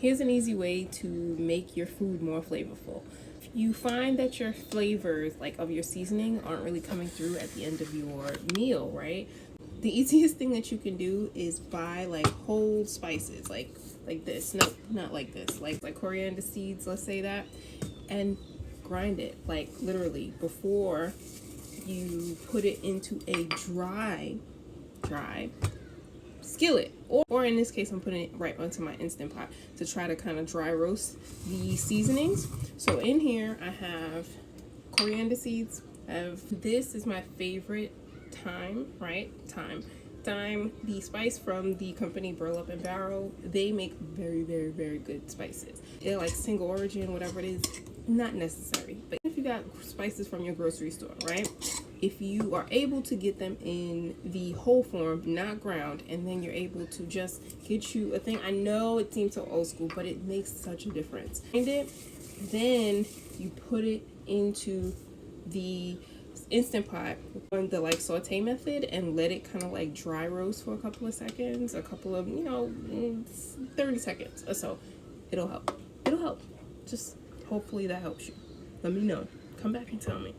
Here's an easy way to make your food more flavorful. If you find that your flavors, like of your seasoning, aren't really coming through at the end of your meal, right? The easiest thing that you can do is buy like whole spices, like this. No, not like this. Like coriander seeds, let's say that, and grind it, like literally before you put it into a dry skillet, or in this case I'm putting it right onto my Instant Pot to try to kind of dry roast the seasonings. So in here I have coriander seeds. This is my favorite thyme, right? Thyme, the spice from the company Burlap and Barrel. They make very, very, very good spices. They're like single origin, whatever it is, not necessary. But if you got spices from your grocery store, right? If you are able to get them in the whole form, not ground, and then you're able to just get you a thing. I know it seems so old school, but it makes such a difference. Then you put it into the Instant Pot on the like saute method and let it kind of like dry roast for a couple of seconds, a couple of 30 seconds or so. It'll help. Just hopefully that helps you. Let me know. Come back and tell me.